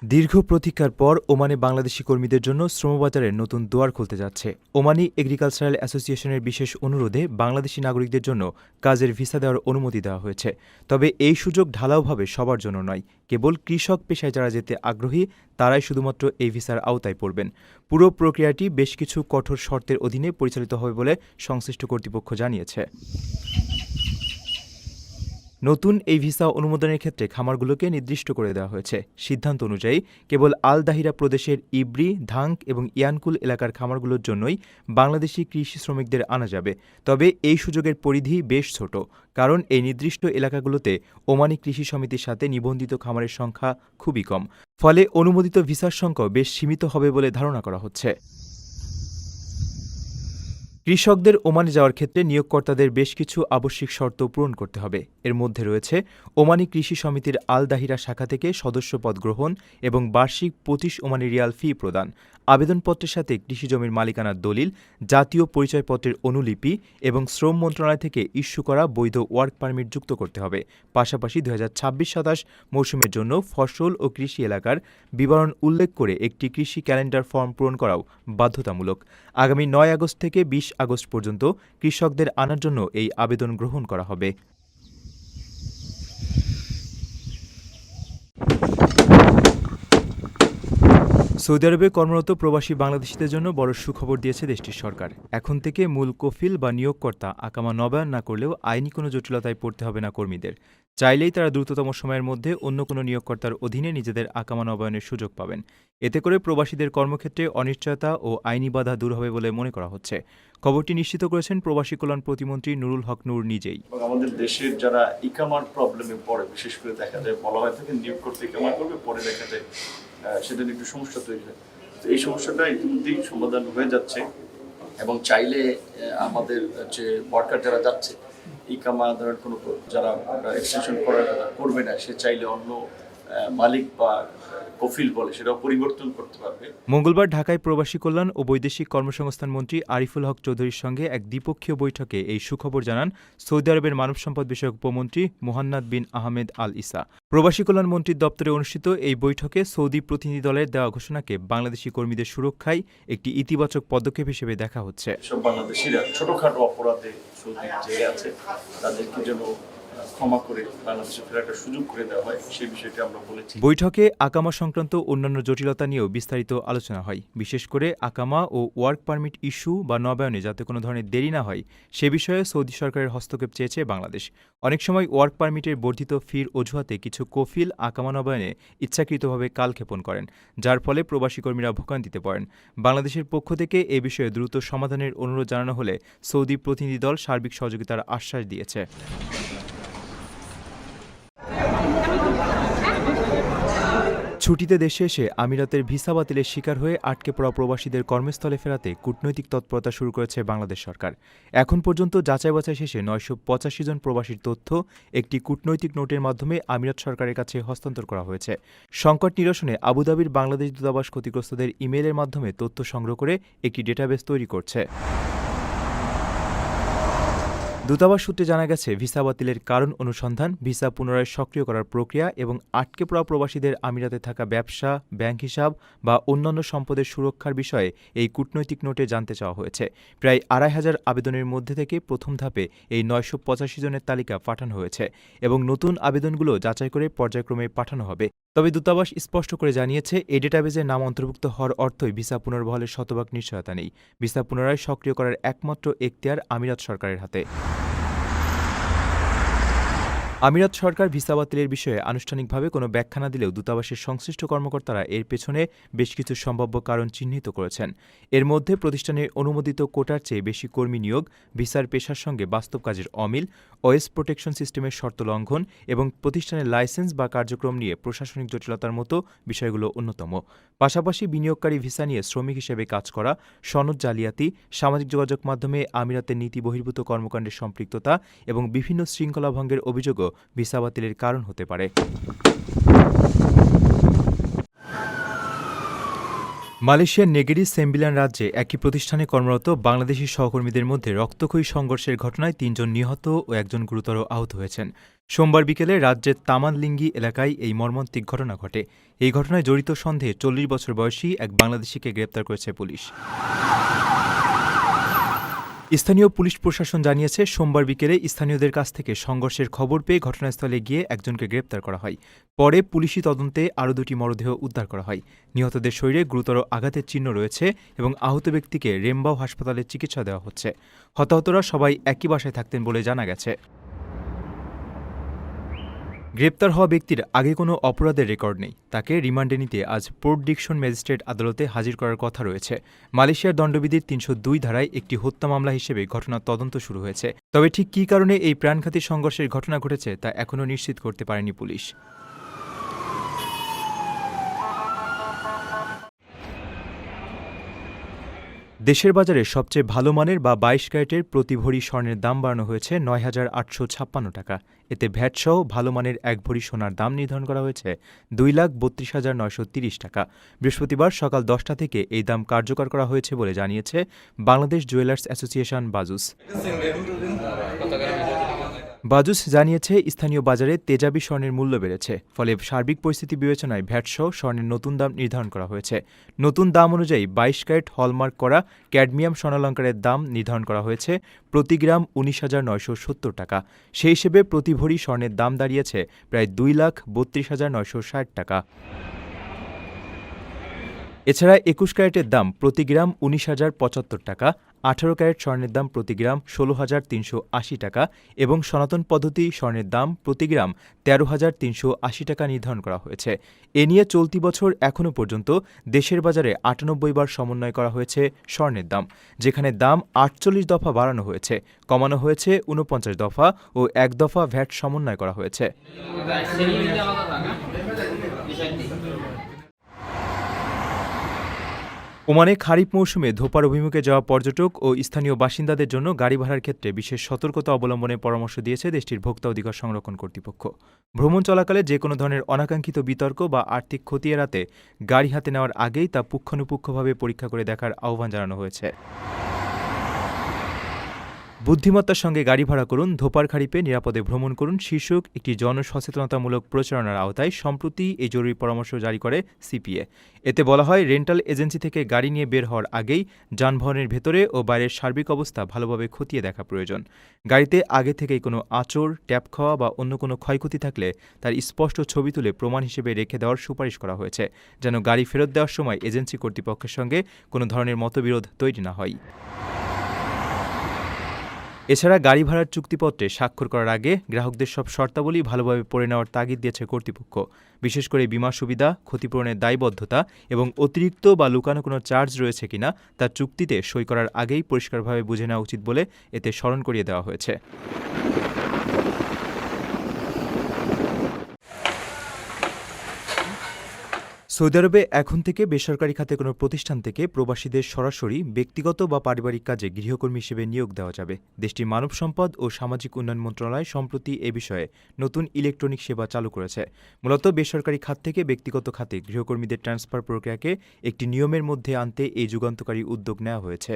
দীর্ঘ প্রতীক্ষার পর ওমানে বাংলাদেশি কর্মীদের জন্য শ্রমবাজারের নতুন দুয়ার খুলতে যাচ্ছে। ওমানি এগ্রিকালচারাল অ্যাসোসিয়েশনের বিশেষ অনুরোধে বাংলাদেশি নাগরিকদের জন্য কাজের ভিসা দেওয়ার অনুমতি দেওয়া হয়েছে। তবে এই সুযোগ ঢালাওভাবে সবার জন্য নয়। কেবল কৃষক পেশায় যারা যেতে আগ্রহী তারাই শুধুমাত্র এই ভিসার আওতায় পড়বেন। পুরো প্রক্রিয়াটি বেশ কিছু কঠোর শর্তের অধীনে পরিচালিত হবে বলে সংশ্লিষ্ট কর্তৃপক্ষ জানিয়েছে। নতুন এই ভিসা অনুমোদনের ক্ষেত্রে খামারগুলোকে নির্দিষ্ট করে দেওয়া হয়েছে। সিদ্ধান্ত অনুযায়ী কেবল আল দাহিরা প্রদেশের ইব্রি, ধাঙ্ক এবং ইয়ানকুল এলাকার খামারগুলোর জন্যই বাংলাদেশি কৃষি শ্রমিকদের আনা যাবে। তবে এই সুযোগের পরিধি বেশ ছোট, কারণ এই নির্দিষ্ট এলাকাগুলোতে ওমানি কৃষি সমিতির সাথে নিবন্ধিত খামারের সংখ্যা খুবই কম। ফলে অনুমোদিত ভিসার সংখ্যা বেশ সীমিত হবে বলে ধারণা করা হচ্ছে। কৃষকদের ওমানে যাওয়ার ক্ষেত্রে নিয়োগকর্তাদের বেশ কিছু আবশ্যিক শর্ত পূরণ করতে হবে। এর মধ্যে রয়েছে ওমানি কৃষি সমিতির আল দাহিরা শাখা থেকে সদস্যপদ গ্রহণ এবং বার্ষিক ২৫ ওমানি রিয়াল ফি প্রদান, আবেদনপত্রের সাথে কৃষি জমির মালিকানার দলিল, জাতীয় পরিচয়পত্রের অনুলিপি এবং শ্রম মন্ত্রণালয় থেকে ইস্যু করা বৈধ ওয়ার্ক পারমিট যুক্ত করতে হবে। পাশাপাশি ২০২৬-২৭ মৌসুমের জন্য ফসল ও কৃষি এলাকার বিবরণ উল্লেখ করে একটি কৃষি ক্যালেন্ডার ফর্ম পূরণ করাও বাধ্যতামূলক। আগামী ৯ আগস্ট থেকে ২০ আগস্ট পর্যন্ত কৃষকদের আনার জন্য এই আবেদন গ্রহণ করা হবে। সৌদি আরবে কর্মরত প্রবাসী বাংলাদেশিদের জন্য বড় সুখবর দিয়েছে দেশটির সরকার। এখন থেকে মূল কফিল বা নিয়োগকর্তা আকামা নবায়ন না করলেও আইনি কোনো জটিলতায় পড়তে হবে না কর্মীদের। চাইলেই তারা দ্রুততম সময়ের মধ্যে অন্য কোনো নিয়োগকর্তার অধীনে নিজেদের আকামা নবায়নের সুযোগ পাবেন। এতে করে প্রবাসীদের কর্মক্ষেত্রে অনিশ্চয়তা ও আইনি বাধা দূর হবে বলে মনে করা হচ্ছে। খবরটি নিশ্চিত করেছেন প্রবাসী কল্যাণ প্রতিমন্ত্রী নুরুল হক নূর নিজেই। আমাদের দেশের যারা ইকামার প্রবলেমে পড়ে, বিশেষ করে দেখা যায় বলা হয় থাকে নিয়োগ করতে ইকামা করবে, পরে দেখা যায় সেটা নিয়ে একটু সমস্যা তৈরি হয়। তো এই সমস্যাটা ইতিমধ্যেই সমাধান হয়ে যাচ্ছে এবং চাইলে আমাদের যে ওয়ার্কার যারা যাচ্ছে ইকামা ধরেন কোনো যারা এক্সটেনশন করার কথা করবে না, সে চাইলে অন্য মালিক বা কফিল বলে সেটাও পরিবর্তন করতে পারবে। মঙ্গলবার ঢাকায় প্রবাসী কল্যাণ ও বৈদেশিক কর্মসংস্থান মন্ত্রী আরিফুল হক চৌধুরীর সঙ্গে এক দ্বিপক্ষীয় বৈঠকে এই সুখবর জানান সৌদি আরবের মানব সম্পদ বিষয়ক উপমন্ত্রী মুহান্নাদ বিন আহমেদ আল ইসা। প্রবাসী কল্যাণ মন্ত্রীর দপ্তরে অনুষ্ঠিত এই বৈঠকে সৌদি প্রতিনিধি দলের দেওয়া ঘোষণাকে বাংলাদেশি কর্মীদের সুরক্ষায় একটি ইতিবাচক পদক্ষেপ হিসেবে দেখা হচ্ছে। সব বাংলাদেশিরা ছোটখাটো অপরাধে সৌদি জেলে আছে, তাদেরকে যেন ক্ষমা করে বাংলাদেশে ফেরার একটা সুযোগ করে দেওয়া হয়, সেই বিষয়টি আমরা বলেছি। বৈঠকে আকামা সংক্রান্ত অন্যান্য জটিলতা নিয়েও বিস্তারিত আলোচনা হয়। বিশেষ করে আকামা ও ওয়ার্ক পারমিট ইস্যু বা নবায়নে যাতে কোনো ধরনের দেরি না হয় সে বিষয়ে সৌদি সরকারের হস্তক্ষেপ চেয়েছে বাংলাদেশ। অনেক সময় ওয়ার্ক পারমিটের বর্ধিত ফির অজুহাতে কিছু কফিল আকামা নবায়নে ইচ্ছাকৃতভাবে কালক্ষেপণ করেন, যার ফলে প্রবাসী কর্মীরা ভোগান্তিতে পড়েন। বাংলাদেশের পক্ষ থেকে এ বিষয়ে দ্রুত সমাধানের অনুরোধ জানানো হলে সৌদি প্রতিনিধি দল সার্বিক সহযোগিতার আশ্বাস দিয়েছে। ছুটিতে দেশে এসে আমিরাতের ভিসা বাতিলের শিকার হয়ে আটকে পড়া প্রবাসীদের কর্মস্থলে ফেরাতে কূটনৈতিক তৎপরতা শুরু করেছে বাংলাদেশ সরকার। এখন পর্যন্ত যাচাই বাছাই শেষে ৯৮৫ জন প্রবাসীর তথ্য একটি কূটনৈতিক নোটের মাধ্যমে আমিরাত সরকারের কাছে হস্তান্তর করা হয়েছে। সংকট নিরসনে আবুধাবির বাংলাদেশ দূতাবাস ক্ষতিগ্রস্তদের ইমেইলের মাধ্যমে তথ্য সংগ্রহ করে একটি ডেটাবেস তৈরি করছে। দূতাবাস সূত্রে জানা গেছে, ভিসা বাতিলের কারণ অনুসন্ধান, ভিসা পুনরায় সক্রিয় করার প্রক্রিয়া এবং আটকে পড়া প্রবাসীদের আমিরাতে থাকা ব্যবসা, ব্যাংক হিসাব বা অন্যান্য সম্পদের সুরক্ষার বিষয়ে এই কূটনৈতিক নোটে জানতে চাওয়া হয়েছে। প্রায় ২৫০০ আবেদনের মধ্যে থেকে প্রথম ধাপে এই ৯৮৫ জনের তালিকা পাঠানো হয়েছে এবং নতুন আবেদনগুলো যাচাই করে পর্যায়ক্রমে পাঠানো হবে। তবে দূতাবাস স্পষ্ট করে জানিয়েছে, এই ডেটাবেজের নাম অন্তর্ভুক্ত হওয়ার অর্থই ভিসা পুনর্বহালের শতভাগ নিশ্চয়তা নেই। ভিসা পুনরায় সক্রিয় করার একমাত্র এখতিয়ার আমিরাত সরকারের হাতে। আমিরাত সরকার ভিসা বাতিলের বিষয়ে আনুষ্ঠানিকভাবে কোনো ব্যাখ্যা না দিলেও দূতাবাসের সংশ্লিষ্ট কর্মকর্তারা এর পেছনে বেশ কিছু সম্ভাব্য কারণ চিহ্নিত করেছেন। এর মধ্যে প্রতিষ্ঠানের অনুমোদিত কোটার চেয়ে বেশি কর্মী নিয়োগ, ভিসার পেশার সঙ্গে বাস্তব কাজের অমিল, ওয়েস প্রোটেকশন সিস্টেমের শর্ত লঙ্ঘন এবং প্রতিষ্ঠানের লাইসেন্স বা কার্যক্রম নিয়ে প্রশাসনিক জটিলতার মতো বিষয়গুলো অন্যতম। পাশাপাশি বিনিয়োগকারী ভিসা নিয়ে শ্রমিক হিসেবে কাজ করা, সনদ জালিয়াতি, সামাজিক যোগাযোগ মাধ্যমে আমিরাতের নীতি বহির্ভূত কর্মকাণ্ডের সম্পৃক্ততা এবং বিভিন্ন শৃঙ্খলা ভঙ্গের অভিযোগও ভিসা বাতিলের কারণ হতে পারে। মালয়েশিয়ার নেগেরি সেম্বিলান রাজ্যে একই প্রতিষ্ঠানে কর্মরত বাংলাদেশি সহকর্মীদের মধ্যে রক্তক্ষয়ী সংঘর্ষের ঘটনায় ৩ জন নিহত ও ১ জন গুরুতর আহত হয়েছেন। সোমবার বিকেলে রাজ্যের তামানলিঙ্গি এলাকায় এই মর্মান্তিক ঘটনা ঘটে। এই ঘটনায় জড়িত সন্দেহে 40 বছর বয়সী এক বাংলাদেশিকে গ্রেপ্তার করেছে পুলিশ। স্থানীয় পুলিশ প্রশাসন জানিয়েছে, সোমবার বিকেলে স্থানীয়দের কাছ থেকে সংঘর্ষের খবর পেয়ে ঘটনাস্থলে গিয়ে একজনকে গ্রেপ্তার করা হয়। পরে পুলিশি তদন্তে আরও 2টি মরদেহ উদ্ধার করা হয়। নিহতদের শরীরে গুরুতর আঘাতের চিহ্ন রয়েছে এবং আহত ব্যক্তিকে রেমবাও হাসপাতালে চিকিৎসা দেওয়া হচ্ছে। হতাহতরা সবাই একই বাসায় থাকতেন বলে জানা গেছে। গ্রেপ্তার হওয়া ব্যক্তির আগে কোনো অপরাধের রেকর্ড নেই। তাকে রিমান্ডে নিতে আজ পোর্ট ডিকশন ম্যাজিস্ট্রেট আদালতে হাজির করার কথা রয়েছে। মালয়েশিয়ার দণ্ডবিধির 302 ধারায় একটি হত্যা মামলা হিসেবে ঘটনার তদন্ত শুরু হয়েছে। তবে ঠিক কী কারণে এই প্রাণঘাতী সংঘর্ষের ঘটনা ঘটেছে তা এখনও নিশ্চিত করতে পারেনি পুলিশ। দেশের বাজারে সবচেয়ে ভালো মানের বা 22 ক্যারেটের প্রতি ভরি স্বর্ণের দাম বাড়ানো হয়েছে ৯,৮৫৬ টাকা। এতে ভ্যাটসহ ভালো মানের 1 ভরি সোনার দাম নির্ধারণ করা হয়েছে 2,32,930 টাকা। বৃহস্পতিবার সকাল 10টা থেকে এই দাম কার্যকর করা হয়েছে বলে জানিয়েছে বাংলাদেশ জুয়েলার্স অ্যাসোসিয়েশন বাজুস। বাজুস জানিয়েছে, স্থানীয় বাজারে তেজাবি স্বর্ণের মূল্য বেড়েছে, ফলে সার্বিক পরিস্থিতি বিবেচনায় ভ্যাটসহ স্বর্ণের নতুন দাম নির্ধারণ করা হয়েছে। নতুন দাম অনুযায়ী 22 ক্যারেট হলমার্ক করা ক্যাডমিয়াম স্বর্ণালঙ্কারের দাম নির্ধারণ করা হয়েছে প্রতি গ্রাম 19,970 টাকা। সেই হিসেবে প্রতি ভরি স্বর্ণের দাম দাঁড়িয়েছে প্রায় 2,32,960 টাকা। এছাড়া 21 ক্যারেটের দাম প্রতি গ্রাম 19,075 টাকা, 18 ক্যারেট স্বর্ণের দাম প্রতি গ্রাম 16,380 টাকা এবং সনাতন পদ্ধতি স্বর্ণের দাম প্রতি গ্রাম 13,380 টাকা নির্ধারণ করা হয়েছে। এ নিয়ে চলতি বছর এখনও পর্যন্ত দেশের বাজারে 98 বার সমন্বয় করা হয়েছে স্বর্ণের দাম, যেখানে দাম 48 দফা বাড়ানো হয়েছে, কমানো হয়েছে 49 দফা ও 1 দফা ভ্যাট সমন্বয় করা হয়েছে। ওমানে খারিফ মৌসুমে ধোপার অভিমুখে যাওয়া পর্যটক ও স্থানীয় বাসিন্দাদের জন্য গাড়ি ভাড়ার ক্ষেত্রে বিশেষ সতর্কতা অবলম্বনের পরামর্শ দিয়েছে দেশটির ভোক্তা অধিকার সংরক্ষণ কর্তৃপক্ষ। ভ্রমণ চলাকালে যে কোনো ধরনের অনাকাঙ্ক্ষিত বিতর্ক বা আর্থিক ক্ষতি এড়াতে গাড়ি হাতে নেওয়ার আগেই তা পুঙ্খানুপুঙ্খভাবে পরীক্ষা করে দেখার আহ্বান জানানো হয়েছে। বুদ্ধিমত্তার সঙ্গে গাড়ি ভাড়া করুন, ধোপার খারিপে নিরাপদে ভ্রমণ করুন শীর্ষক একটি জনসচেতনতামূলক প্রচারণার আওতায় সম্প্রতি এই জরুরি পরামর্শ জারি করে সিপিএ। এতে বলা হয়, রেন্টাল এজেন্সি থেকে গাড়ি নিয়ে বের হওয়ার আগেই যানবাহনের ভেতরে ও বাইরের সার্বিক অবস্থা ভালোভাবে খতিয়ে দেখা প্রয়োজন। গাড়িতে আগে থেকেই কোনো আঁচড়, ট্যাপ খাওয়া বা অন্য কোনো ক্ষয়ক্ষতি থাকলে তার স্পষ্ট ছবি তুলে প্রমাণ হিসেবে রেখে দেওয়ার সুপারিশ করা হয়েছে, যেন গাড়ি ফেরত দেওয়ার সময় এজেন্সি কর্তৃপক্ষের সঙ্গে কোনো ধরনের মতবিরোধ তৈরি না হয়। এছাড়া গাড়ি ভাড়ার চুক্তিপত্রে স্বাক্ষর করার আগে গ্রাহকদের সব শর্তাবলী ভালোভাবে পড়ে নেওয়ার তাগিদ দিয়েছে কর্তৃপক্ষ। বিশেষ করে বীমা সুবিধা, ক্ষতিপূরণের দায়বদ্ধতা এবং অতিরিক্ত বা লুকানো কোনো চার্জ রয়েছে কিনা তা চুক্তিতে সই করার আগেই পরিষ্কারভাবে বুঝে নেওয়া উচিত বলে এতে স্মরণ করিয়ে দেওয়া হয়েছে। সৌদি আরবে এখন থেকে বেসরকারি খাতে কোনো প্রতিষ্ঠান থেকে প্রবাসীদের সরাসরি ব্যক্তিগত বা পারিবারিক কাজে গৃহকর্মী হিসেবে নিয়োগ দেওয়া যাবে। দেশটির মানব সম্পদ ও সামাজিক উন্নয়ন মন্ত্রণালয় সম্প্রতি এ বিষয়ে নতুন ইলেকট্রনিক সেবা চালু করেছে। মূলত বেসরকারি খাত থেকে ব্যক্তিগত খাতে গৃহকর্মীদের ট্রান্সফার প্রক্রিয়াকে একটি নিয়মের মধ্যে আনতে এই যুগান্তকারী উদ্যোগ নেওয়া হয়েছে।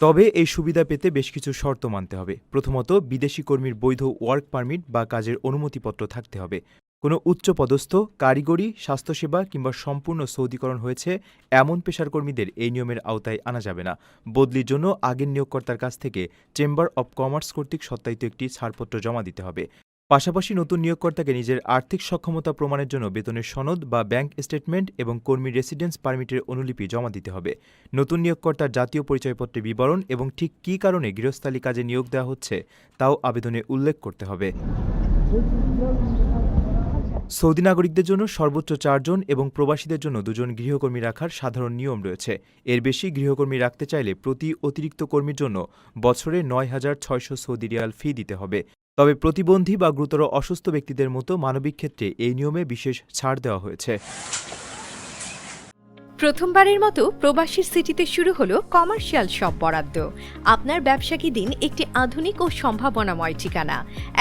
তবে এই সুবিধা পেতে বেশ কিছু শর্ত মানতে হবে। প্রথমত, বিদেশি কর্মীর বৈধ ওয়ার্ক পারমিট বা কাজের অনুমতিপত্র থাকতে হবে। কোনো উচ্চপদস্থ, কারিগরি, স্বাস্থ্যসেবা কিংবা সম্পূর্ণ সৌদিকরণ হয়েছে এমন পেশার কর্মীদের এই নিয়মের আওতায় আনা যাবে না। বদলির জন্য আগের নিয়োগকর্তার কাছ থেকে চেম্বার অব কমার্স কর্তৃক সত্যায়িত একটি ছাড়পত্র জমা দিতে হবে। পাশাপাশি নতুন নিয়োগকর্তাকে নিজের আর্থিক সক্ষমতা প্রমাণের জন্য বেতনের সনদ বা ব্যাংক স্টেটমেন্ট এবং কর্মীর রেসিডেন্স পারমিটের অনুলিপি জমা দিতে হবে। নতুন নিয়োগকর্তার জাতীয় পরিচয়পত্রের বিবরণ এবং ঠিক কী কারণে গৃহস্থালী কাজে নিয়োগ দেওয়া হচ্ছে তাও আবেদনে উল্লেখ করতে হবে। সৌদি নাগরিকদের জন্য সর্বোচ্চ 4 জন এবং প্রবাসীদের জন্য 2 জন গৃহকর্মী রাখার সাধারণ নিয়ম রয়েছে। এর বেশি গৃহকর্মী রাখতে চাইলে প্রতি অতিরিক্ত কর্মীর জন্য বছরে 9,600 সৌদি রিয়াল ফি দিতে হবে। তবে প্রতিবন্ধী বা গুরুতর অসুস্থ ব্যক্তিদের মতো মানবিক ক্ষেত্রে এই নিয়মে বিশেষ ছাড় দেওয়া হয়েছে। প্রথমবারের মতো প্রবাসীর সিটিতে শুরু হলো কমার্শিয়াল শপ বরাদ্দ। আপনার ব্যবসাকে দিন একটি আধুনিক ও সম্ভাবনাময় ঠিকানা।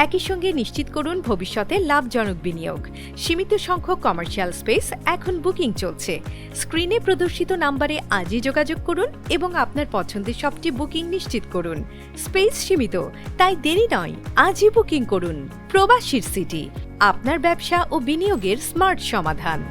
একই সঙ্গে নিশ্চিত করুন ভবিষ্যতে লাভজনক বিনিয়োগ। সীমিত সংখ্যক কমার্শিয়াল স্পেস এখন বুকিং চলছে। স্ক্রিনে প্রদর্শিত নাম্বারে আজই যোগাযোগ করুন এবং আপনার পছন্দের শপটি বুকিং নিশ্চিত করুন। স্পেস সীমিত, তাই দেরি নয়, আজই বুকিং করুন। প্রবাসীর সিটি, আপনার ব্যবসা ও বিনিয়োগের স্মার্ট সমাধান।